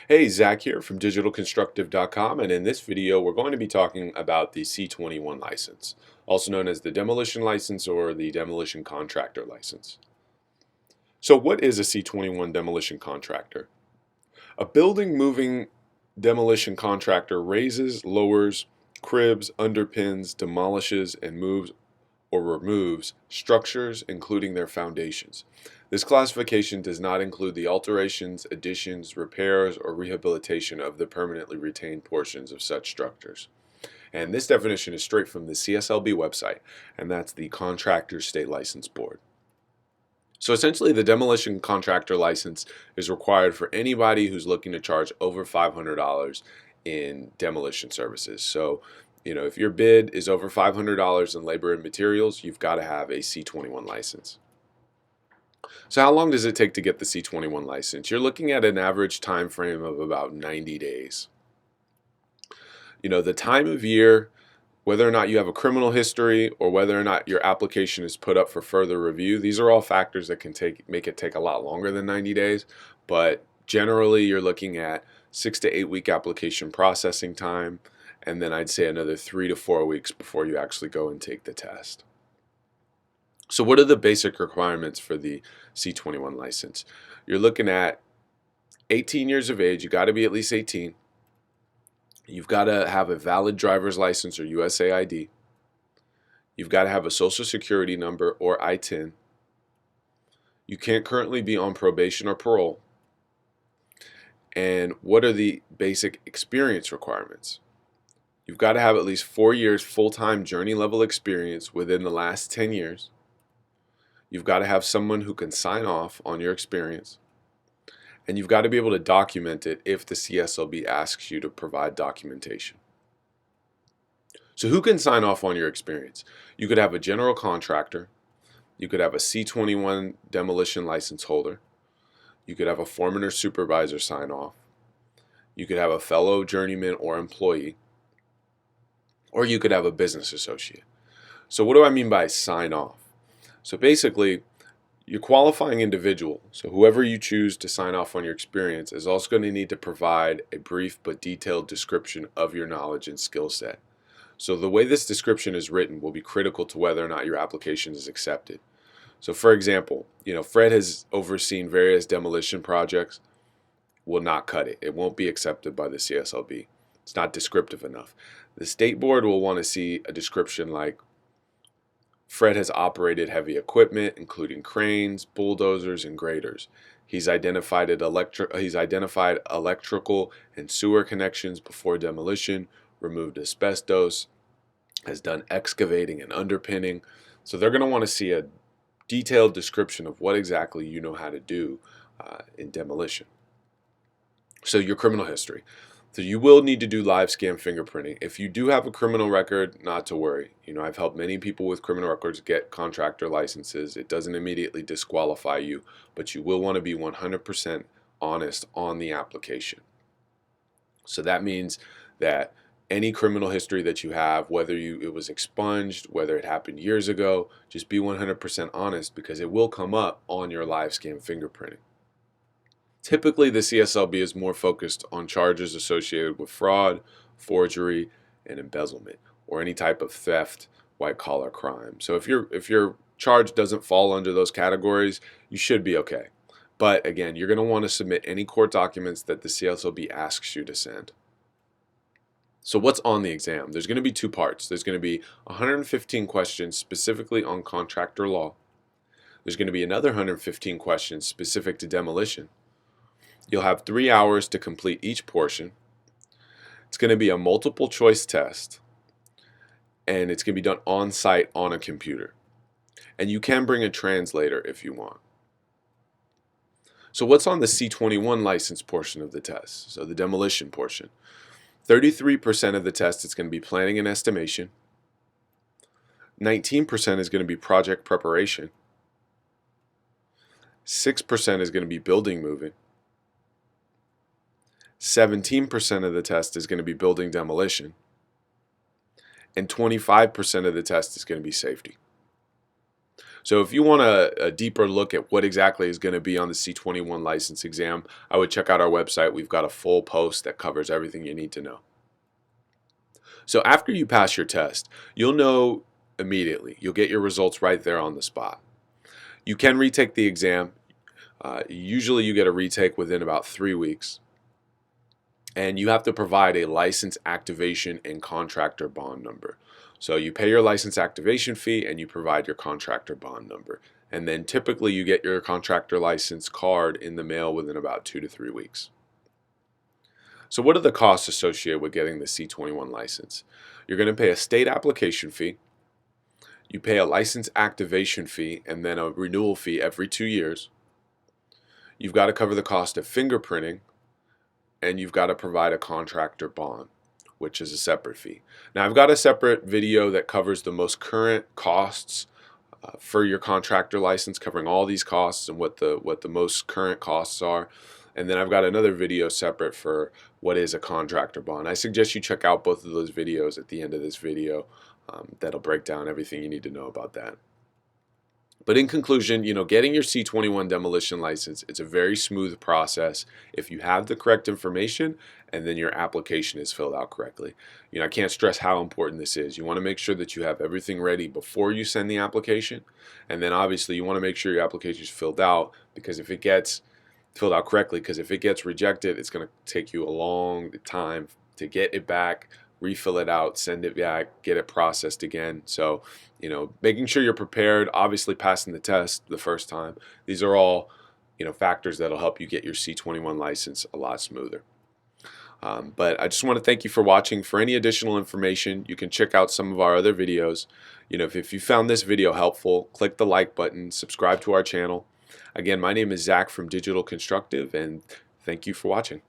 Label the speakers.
Speaker 1: Hey, Zach here from digitalconstructive.com, and in this video we're going to be talking about the C-21 license, also known as the Demolition License or the Demolition Contractor license. So what is a C-21 Demolition Contractor? A building moving demolition contractor raises, lowers, cribs, underpins, demolishes, and moves or removes structures, including their foundations. This classification does not include the alterations, additions, repairs, or rehabilitation of the permanently retained portions of such structures. And this definition is straight from the CSLB website, and that's the Contractors State License Board. So essentially, the demolition contractor license is required for anybody who's looking to charge over $500 in demolition services. So, if your bid is over $500 in labor and materials, you've got to have a C-21 license. So how long does it take to get the C-21 license? You're looking at an average time frame of about 90 days. The time of year, whether or not you have a criminal history or whether or not your application is put up for further review, these are all factors that can make it take a lot longer than 90 days. But generally, you're looking at 6 to 8 week application processing time, and then I'd say another 3 to 4 weeks before you actually go and take the test. So what are the basic requirements for the C-21 license? You're looking at 18 years of age. You got to be at least 18. You've got to have a valid driver's license or USA ID. You've got to have a social security number or ITIN. You can't currently be on probation or parole. And what are the basic experience requirements? You've got to have at least 4 years full-time journey level experience within the last 10 years. You've got to have someone who can sign off on your experience. And you've got to be able to document it if the CSLB asks you to provide documentation. So who can sign off on your experience? You could have a general contractor. You could have a C-21 demolition license holder. You could have a foreman or supervisor sign off. You could have a fellow journeyman or employee. Or you could have a business associate. So what do I mean by sign off? So basically, your qualifying individual, so whoever you choose to sign off on your experience, is also going to need to provide a brief but detailed description of your knowledge and skill set. So the way this description is written will be critical to whether or not your application is accepted. So for example, Fred has overseen various demolition projects, will not cut it. It won't be accepted by the CSLB. It's not descriptive enough. The state board will want to see a description like, Fred has operated heavy equipment, including cranes, bulldozers, and graders. He's identified electrical and sewer connections before demolition, removed asbestos, has done excavating and underpinning. So they're going to want to see a detailed description of what exactly you know how to do in demolition. So your criminal history. So you will need to do live scan fingerprinting. If you do have a criminal record, not to worry. I've helped many people with criminal records get contractor licenses. It doesn't immediately disqualify you, but you will want to be 100% honest on the application. So that means that any criminal history that you have, whether it was expunged, whether it happened years ago, just be 100% honest because it will come up on your live scan fingerprinting. Typically, the CSLB is more focused on charges associated with fraud, forgery, and embezzlement, or any type of theft, white-collar crime. So if your charge doesn't fall under those categories, you should be okay. But again, you're going to want to submit any court documents that the CSLB asks you to send. So what's on the exam? There's going to be two parts. There's going to be 115 questions specifically on contractor law. There's going to be another 115 questions specific to demolition. You'll have 3 hours to complete each portion. It's going to be a multiple choice test, and it's going to be done on site on a computer. And you can bring a translator if you want. So what's on the C-21 license portion of the test? So the demolition portion. 33% of the test is going to be planning and estimation. 19% is going to be project preparation. 6% is going to be building moving. 17% of the test is going to be building demolition, and 25% of the test is going to be safety. So if you want a deeper look at what exactly is going to be on the C-21 license exam, I would check out our website. We've got a full post that covers everything you need to know. So after you pass your test, you'll know immediately. You'll get your results right there on the spot. You can retake the exam. Usually you get a retake within about 3 weeks. And you have to provide a license activation and contractor bond number. So you pay your license activation fee and you provide your contractor bond number. And then typically you get your contractor license card in the mail within about 2 to 3 weeks. So what are the costs associated with getting the C-21 license? You're going to pay a state application fee. You pay a license activation fee and then a renewal fee every 2 years. You've got to cover the cost of fingerprinting, and you've got to provide a contractor bond, which is a separate fee. Now I've got a separate video that covers the most current costs for your contractor license, covering all these costs and what the most current costs are. And then I've got another video separate for what is a contractor bond. I suggest you check out both of those videos at the end of this video. That'll break down everything you need to know about that. But in conclusion, getting your C-21 demolition license, it's a very smooth process if you have the correct information and then your application is filled out correctly. I can't stress how important this is. You want to make sure that you have everything ready before you send the application. And then obviously you want to make sure your application is filled out, because if it gets filled out correctly, because if it gets rejected, it's going to take you a long time to get it back, refill it out, send it back, get it processed again. So, making sure you're prepared, obviously passing the test the first time. These are all, factors that'll help you get your C-21 license a lot smoother. But I just want to thank you for watching. For any additional information, you can check out some of our other videos. If you found this video helpful, click the like button, subscribe to our channel. Again, my name is Zach from Digital Constructive, and thank you for watching.